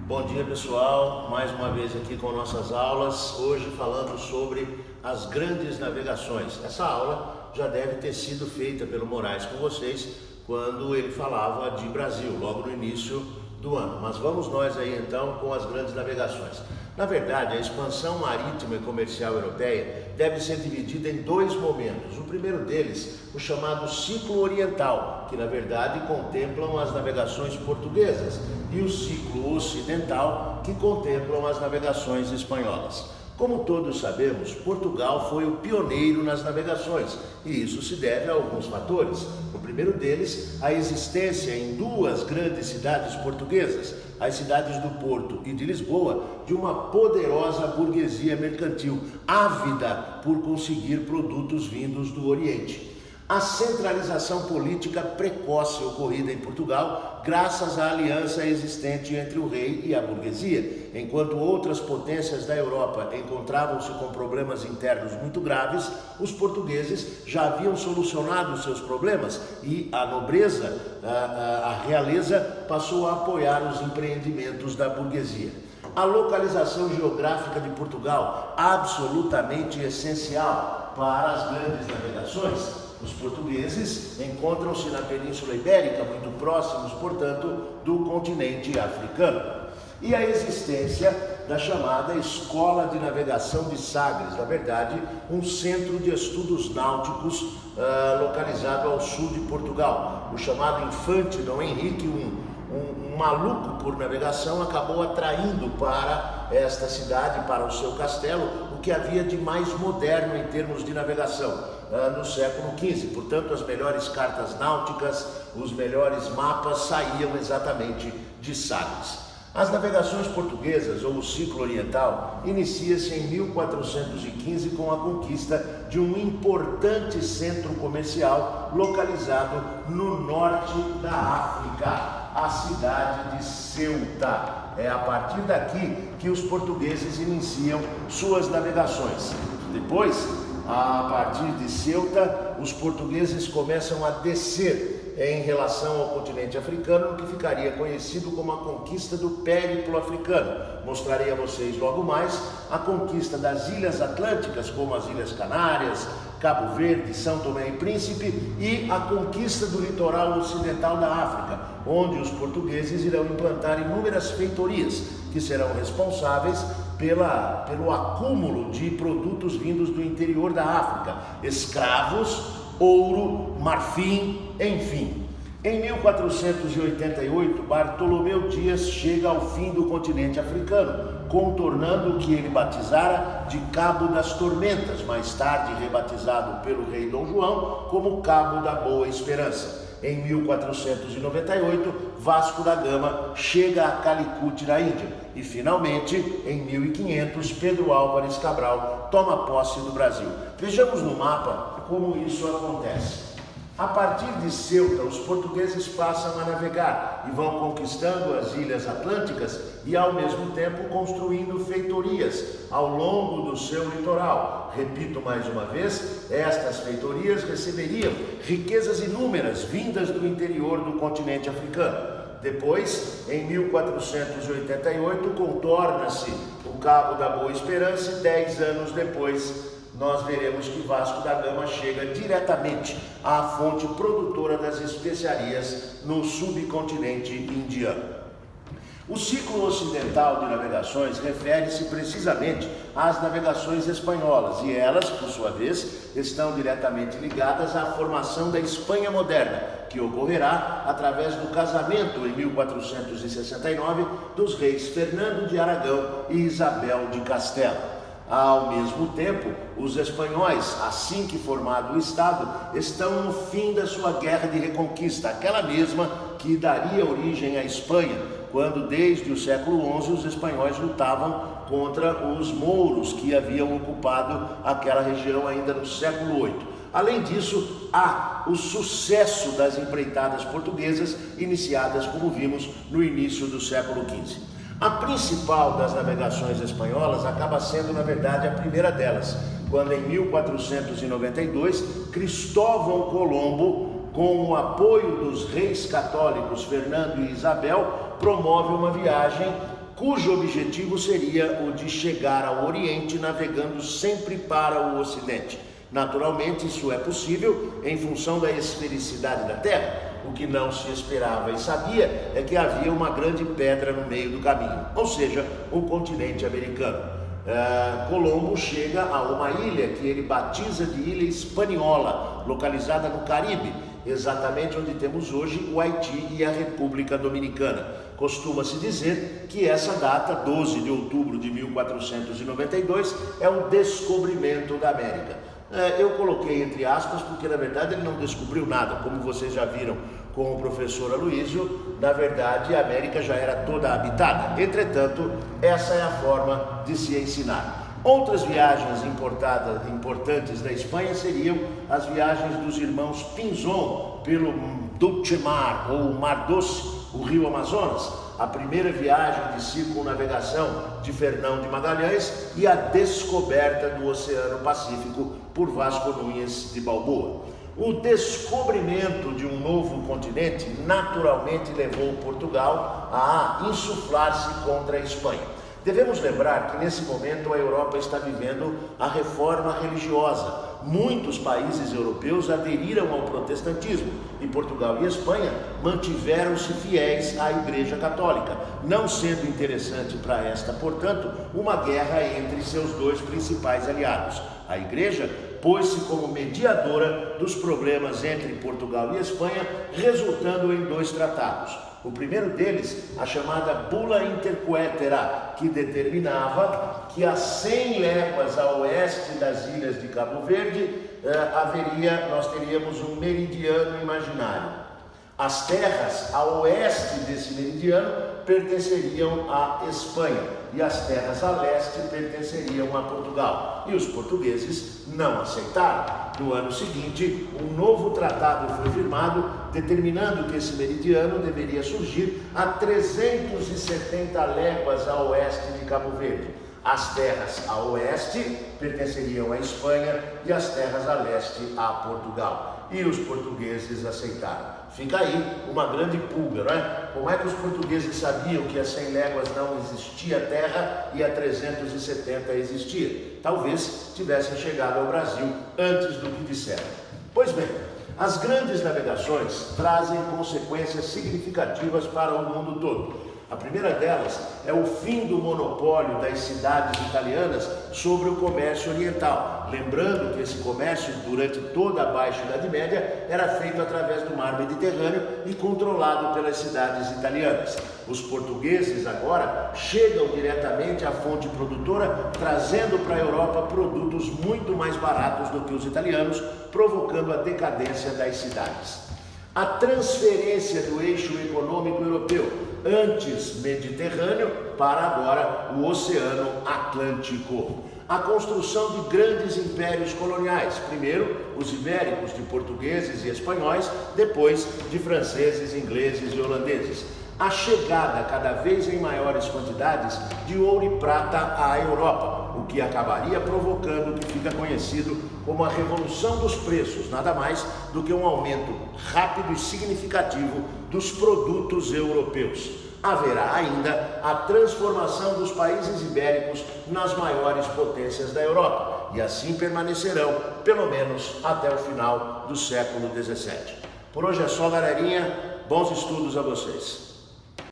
Bom dia, pessoal, mais uma vez aqui com nossas aulas, hoje falando sobre as grandes navegações. Essa aula já deve ter sido feita pelo Moraes com vocês quando ele falava de Brasil, logo no início do ano. Mas vamos nós aí então com as grandes navegações. Na verdade, a expansão marítima e comercial europeia deve ser dividida em dois momentos. O primeiro deles, o chamado ciclo oriental, que na verdade contemplam as navegações portuguesas, e o ciclo ocidental, que contemplam as navegações espanholas. Como todos sabemos, Portugal foi o pioneiro nas navegações, e isso se deve a alguns fatores. O primeiro deles, a existência em duas grandes cidades portuguesas, as cidades do Porto e de Lisboa, de uma poderosa burguesia mercantil, ávida por conseguir produtos vindos do Oriente. A centralização política precoce ocorrida em Portugal, graças à aliança existente entre o rei e a burguesia. Enquanto outras potências da Europa encontravam-se com problemas internos muito graves, os portugueses já haviam solucionado os seus problemas e a nobreza, a realeza, passou a apoiar os empreendimentos da burguesia. A localização geográfica de Portugal, absolutamente essencial para as grandes navegações. Os portugueses encontram-se na Península Ibérica, muito próximos, portanto, do continente africano. E a existência da chamada Escola de Navegação de Sagres, na verdade, um centro de estudos náuticos localizado ao sul de Portugal. O chamado Infante Dom Henrique, um maluco por navegação, acabou atraindo para esta cidade, para o seu castelo, o que havia de mais moderno em termos de navegação no século XV. Portanto, as melhores cartas náuticas, os melhores mapas saíam exatamente de Sagres. As navegações portuguesas, ou o ciclo oriental, inicia-se em 1415 com a conquista de um importante centro comercial localizado no norte da África, a cidade de Ceuta. É a partir daqui que os portugueses iniciam suas navegações. Depois, a partir de Ceuta, os portugueses começam a descer em relação ao continente africano, que ficaria conhecido como a conquista do Périplo Africano. Mostrarei a vocês logo mais a conquista das Ilhas Atlânticas, como as Ilhas Canárias, Cabo Verde, São Tomé e Príncipe, e a conquista do litoral ocidental da África, onde os portugueses irão implantar inúmeras feitorias, que serão responsáveis pelo acúmulo de produtos vindos do interior da África, escravos, ouro, marfim, enfim. Em 1488, Bartolomeu Dias chega ao fim do continente africano, contornando o que ele batizara de Cabo das Tormentas, mais tarde rebatizado pelo rei Dom João como Cabo da Boa Esperança. Em 1498, Vasco da Gama chega a Calicut, na Índia. E, finalmente, em 1500, Pedro Álvares Cabral toma posse do Brasil. Vejamos no mapa como isso acontece. A partir de Ceuta, os portugueses passam a navegar e vão conquistando as Ilhas Atlânticas e, ao mesmo tempo, construindo feitorias ao longo do seu litoral. Repito mais uma vez, estas feitorias receberiam riquezas inúmeras vindas do interior do continente africano. Depois, em 1488, contorna-se o Cabo da Boa Esperança e 10 anos depois, nós veremos que Vasco da Gama chega diretamente à fonte produtora das especiarias no subcontinente indiano. O ciclo ocidental de navegações refere-se precisamente às navegações espanholas, e elas, por sua vez, estão diretamente ligadas à formação da Espanha moderna, que ocorrerá através do casamento em 1469 dos reis Fernando de Aragão e Isabel de Castela. Ao mesmo tempo, os espanhóis, assim que formado o Estado, estão no fim da sua guerra de reconquista, aquela mesma que daria origem à Espanha, quando desde o século XI os espanhóis lutavam contra os mouros que haviam ocupado aquela região ainda no século VIII. Além disso, há o sucesso das empreitadas portuguesas iniciadas, como vimos, no início do século XV. A principal das navegações espanholas acaba sendo, na verdade, a primeira delas, quando em 1492, Cristóvão Colombo, com o apoio dos reis católicos Fernando e Isabel, promove uma viagem cujo objetivo seria o de chegar ao Oriente navegando sempre para o Ocidente. Naturalmente, isso é possível em função da esfericidade da Terra. O que não se esperava e sabia é que havia uma grande pedra no meio do caminho, ou seja, o continente americano. Colombo chega a uma ilha que ele batiza de Ilha Hispaniola, localizada no Caribe, exatamente onde temos hoje o Haiti e a República Dominicana. Costuma-se dizer que essa data, 12 de outubro de 1492, é o descobrimento da América. Eu coloquei entre aspas porque na verdade ele não descobriu nada, como vocês já viram com o professor Aloysio. Na verdade a América já era toda habitada. Entretanto, essa é a forma de se ensinar. Outras viagens importantes da Espanha seriam as viagens dos irmãos Pinzón pelo Dulce Mar, ou Mar Doce, o rio Amazonas, a primeira viagem de circunnavegação de Fernão de Magalhães e a descoberta do Oceano Pacífico por Vasco Núñez de Balboa. O descobrimento de um novo continente naturalmente levou Portugal a insuflar-se contra a Espanha. Devemos lembrar que nesse momento a Europa está vivendo a reforma religiosa. Muitos países europeus aderiram ao protestantismo e Portugal e Espanha mantiveram-se fiéis à Igreja Católica, não sendo interessante para esta, portanto, uma guerra entre seus dois principais aliados. A Igreja pôs-se como mediadora dos problemas entre Portugal e Espanha, resultando em dois tratados. O primeiro deles, a chamada Bula Interquetera, que determinava que a 100 léguas a oeste das ilhas de Cabo Verde nós teríamos um meridiano imaginário. As terras a oeste desse meridiano pertenceriam à Espanha e as terras a leste pertenceriam a Portugal. E os portugueses não aceitaram. No ano seguinte, um novo tratado foi firmado, determinando que esse meridiano deveria surgir a 370 léguas a oeste de Cabo Verde. As terras a oeste pertenceriam à Espanha e as terras a leste a Portugal. E os portugueses aceitaram. Fica aí uma grande pulga, não é? Como é que os portugueses sabiam que a 100 léguas não existia terra e a 370 existia? Talvez tivessem chegado ao Brasil antes do que disseram. Pois bem, as grandes navegações trazem consequências significativas para o mundo todo. A primeira delas é o fim do monopólio das cidades italianas sobre o comércio oriental. Lembrando que esse comércio, durante toda a Baixa Idade Média, era feito através do mar Mediterrâneo e controlado pelas cidades italianas. Os portugueses agora chegam diretamente à fonte produtora, trazendo para a Europa produtos muito mais baratos do que os italianos, provocando a decadência das cidades. A transferência do eixo econômico europeu, antes Mediterrâneo, para agora o Oceano Atlântico. A construção de grandes impérios coloniais, primeiro os ibéricos de portugueses e espanhóis, depois de franceses, ingleses e holandeses. A chegada cada vez em maiores quantidades de ouro e prata à Europa, o que acabaria provocando o que fica conhecido como a revolução dos preços, nada mais do que um aumento rápido e significativo dos produtos europeus. Haverá ainda a transformação dos países ibéricos nas maiores potências da Europa, e assim permanecerão, pelo menos até o final do século XVII. Por hoje é só, galerinha. Bons estudos a vocês.